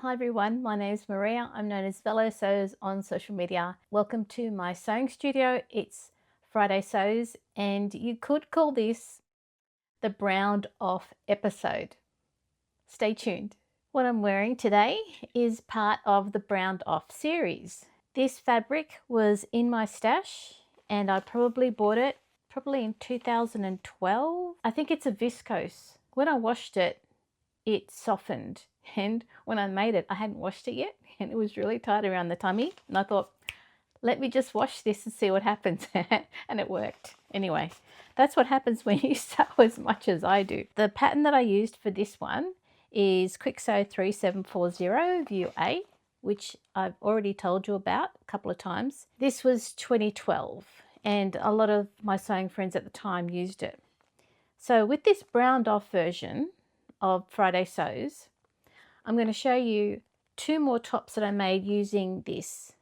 Hi everyone, my name is Maria. I'm known as Velo Sews on social media. Welcome to my sewing studio. It's Friday Sews and you could call this the browned off episode. Stay tuned. What I'm wearing today is part of the browned off series. This fabric was in my stash and I probably bought it in 2012. I think it's a viscose. When I washed it, it softened, and when I made it, I hadn't washed it yet and it was really tight around the tummy, and I thought, let me just wash this and see what happens. And it worked. Anyway, that's what happens when you sew as much as I do. The pattern that I used for this one is Kwik Sew 3740 View A, which I've already told you about a couple of times. This was 2012 and a lot of my sewing friends at the time used it. So with this browned off version of Friday Sews, I'm going to show you two more tops that I made using this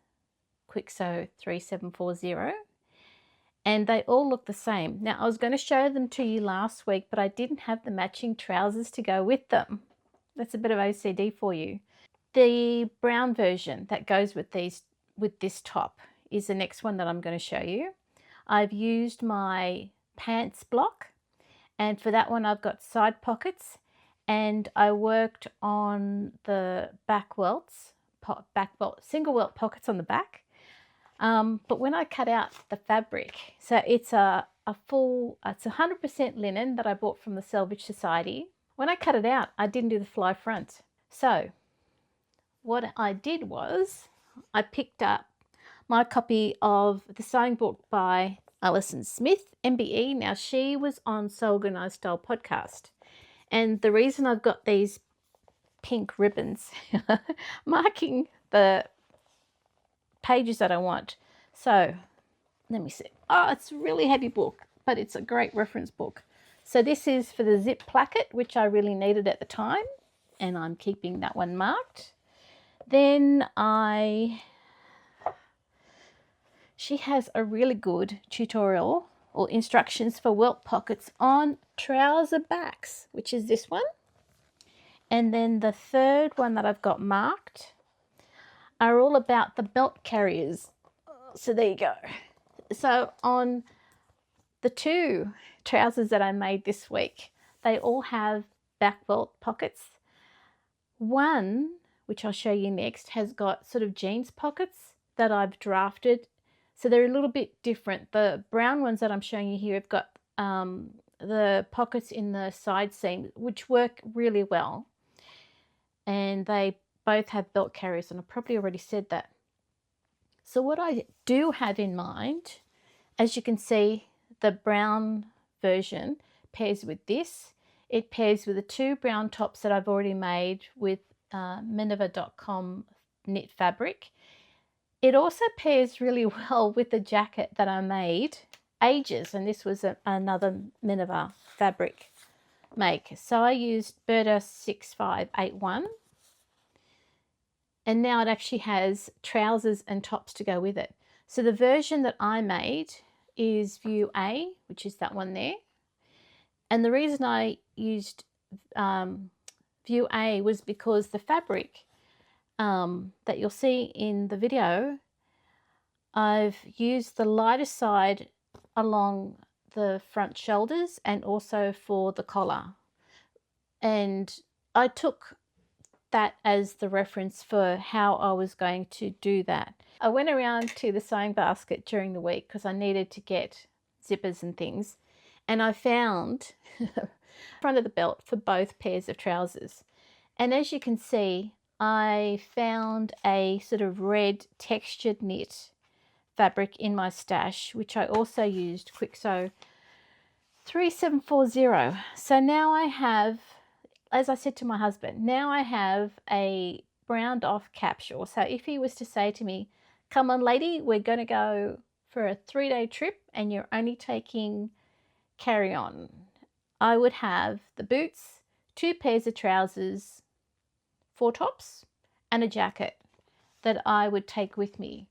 Kwik Sew 3740, and they all look the same. Now I was going to show them to you last week, but I didn't have the matching trousers to go with them. That's a bit of OCD for you. The brown version that goes with this top is the next one that I'm going to show you. I've used my pants block, and for that one I've got side pockets, and I worked on the back welts, single welt pockets on the back. But when I cut out the fabric, so it's a 100% linen that I bought from the Selvedge Society. When I cut it out, I didn't do the fly front. So what I did was I picked up my copy of the sewing book by Alison Smith, MBE. Now she was on Sew Organised Style podcast. And the reason I've got these pink ribbons marking the pages that I want. So let me see. Oh, it's a really heavy book, but it's a great reference book. So this is for the zip placket, which I really needed at the time, and I'm keeping that one marked. Then she has a really good tutorial or instructions for welt pockets on trouser backs, which is this one. And then the third one that I've got marked are all about the belt carriers. So there you go. So on the two trousers that I made this week, they all have back belt pockets. One, which I'll show you next, has got sort of jeans pockets that I've drafted. So they're a little bit different. The brown ones that I'm showing you here have got the pockets in the side seam, which work really well. And they both have belt carriers, and I probably already said that. So what I do have in mind, as you can see, the brown version pairs with this. It pairs with the two brown tops that I've already made with Minerva.com knit fabric. It also pairs really well with the jacket that I made ages, and this was another Minerva fabric make. So I used Burda 6581, and now it actually has trousers and tops to go with it. So the version that I made is View A, which is that one there. And the reason I used View A was because the fabric that you'll see in the video, I've used the lighter side along the front shoulders and also for the collar. And I took that as the reference for how I was going to do that. I went around to the sewing basket during the week because I needed to get zippers and things, and I found front of the belt for both pairs of trousers. And as you can see, I found a sort of red textured knit fabric in my stash, which I also used Kwik Sew 3740. So now I have, as I said to my husband, now I have a browned off capsule. So if he was to say to me, come on lady, we're going to go for a 3-day trip and you're only taking carry-on, I would have the boots, 2 pairs of trousers, 4 tops and a jacket that I would take with me.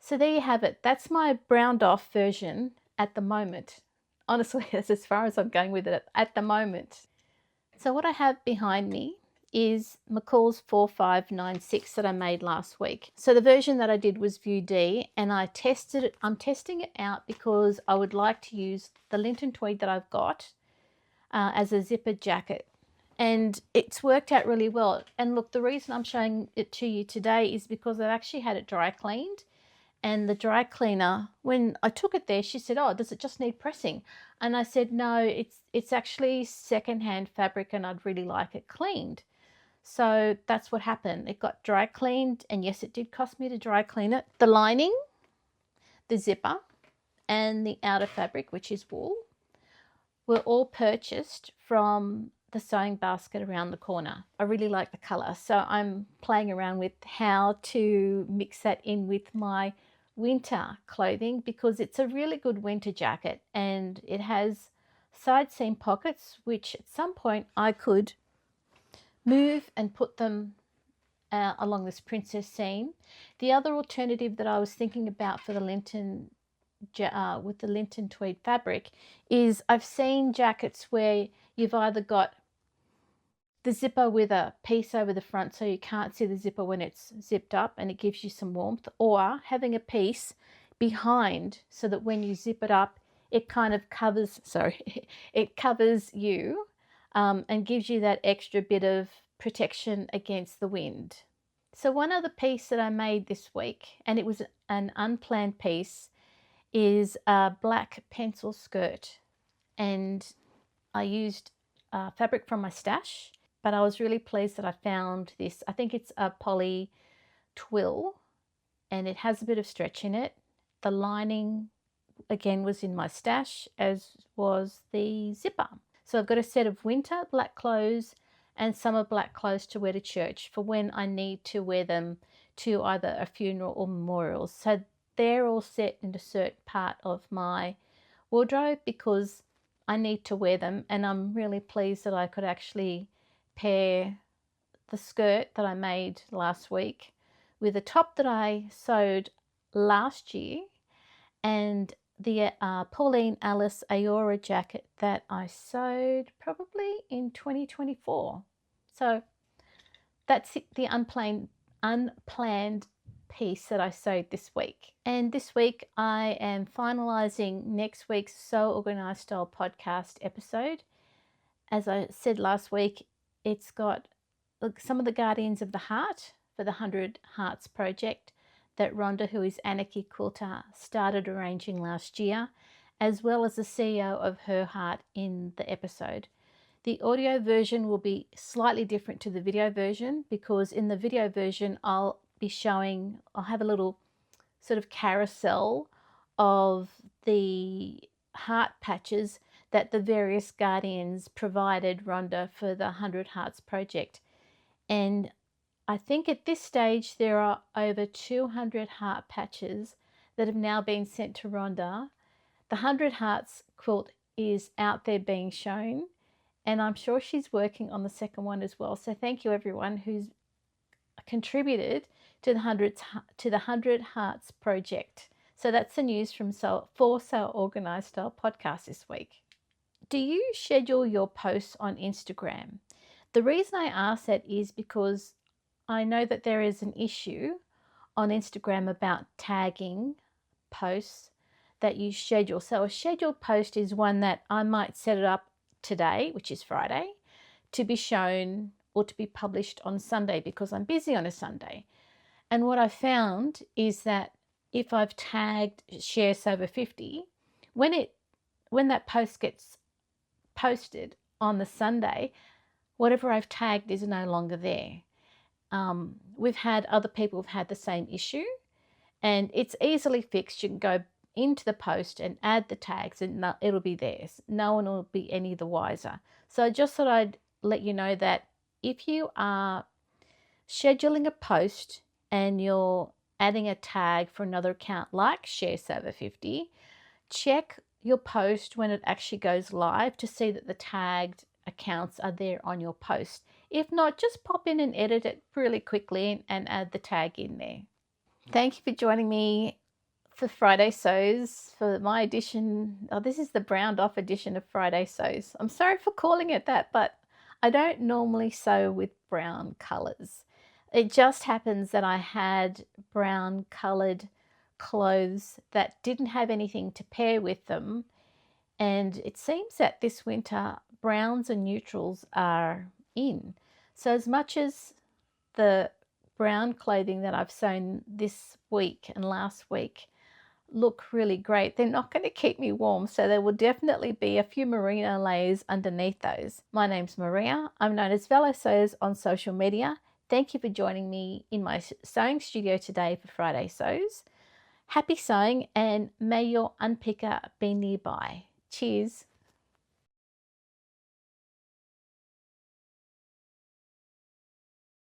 So there you have it. That's my browned off version at the moment. Honestly, that's as far as I'm going with it at the moment. So what I have behind me is McCalls 4596 that I made last week. So the version that I did was View D, and I'm testing it out because I would like to use the Linton tweed that I've got as a zippered jacket. And it's worked out really well. And look, the reason I'm showing it to you today is because I've actually had it dry cleaned. And the dry cleaner, when I took it there, she said, "Oh, does it just need pressing?" And I said, "No, it's actually secondhand fabric and I'd really like it cleaned." So that's what happened. It got dry cleaned, and yes, it did cost me to dry clean it. The lining, the zipper, and the outer fabric, which is wool, were all purchased from the sewing basket around the corner. I really like the colour, so I'm playing around with how to mix that in with my winter clothing, because it's a really good winter jacket and it has side seam pockets, which at some point I could move and put them along this princess seam. The other alternative that I was thinking about for the Linton with the Linton tweed fabric is I've seen jackets where you've either got the zipper with a piece over the front so you can't see the zipper when it's zipped up and it gives you some warmth, or having a piece behind so that when you zip it up it kind of covers, it covers you and gives you that extra bit of protection against the wind. So one other piece that I made this week, and it was an unplanned piece, is a black pencil skirt, and I used fabric from my stash, but I was really pleased that I found this. I think it's a poly twill and it has a bit of stretch in it. The lining again was in my stash, as was the zipper. So I've got a set of winter black clothes and summer black clothes to wear to church for when I need to wear them to either a funeral or memorials. So they're all set in a certain part of my wardrobe because I need to wear them, and I'm really pleased that I could actually pair the skirt that I made last week with a top that I sewed last year and the Pauline Alice Ayora jacket that I sewed probably in 2024. So that's it, the unplanned piece that I sewed this week. And this week I am finalizing next week's Sew Organized Style podcast episode. As I said last week, it's got some of the Guardians of the Heart for the 100 Hearts project that Rhonda, who is Anarchy Quilter, started arranging last year, as well as the CEO of Her Heart in the episode. The audio version will be slightly different to the video version, because in the video version I'll have a little sort of carousel of the heart patches that the various Guardians provided Rhonda for the 100 Hearts project. And I think at this stage there are over 200 heart patches that have now been sent to Rhonda. The 100 Hearts quilt is out there being shown, and I'm sure she's working on the second one as well. So thank you everyone who's contributed to the 100 Hearts project. So that's the news from Sew Organized Style podcast this week. Do you schedule your posts on Instagram? The reason I ask that is because I know that there is an issue on Instagram about tagging posts that you schedule. So a scheduled post is one that I might set it up today, which is Friday, to be shown or to be published on Sunday because I'm busy on a Sunday. And what I found is that if I've tagged Share Over 50, when that post gets posted on the Sunday, whatever I've tagged is no longer there. We've had other people who've had the same issue, and it's easily fixed. You can go into the post and add the tags and it'll be theirs. No one will be any the wiser. So I just thought I'd let you know that if you are scheduling a post and you're adding a tag for another account like Share Over 50, check your post when it actually goes live to see that the tagged accounts are there on your post. If not, just pop in and edit it really quickly and add the tag in there. Thank you for joining me for Friday Sews for my edition. Oh, this is the browned off edition of Friday Sews. I'm sorry for calling it that, but I don't normally sew with brown colours. It just happens that I had brown coloured clothes that didn't have anything to pair with them, and it seems that this winter browns and neutrals are in. So as much as the brown clothing that I've sewn this week and last week look really great, they're not going to keep me warm, so there will definitely be a few merino layers underneath those. My name's Maria. I'm known as Velo Sews on social media. Thank you for joining me in my sewing studio today for Friday Sews. Happy sewing, and may your unpicker be nearby. Cheers.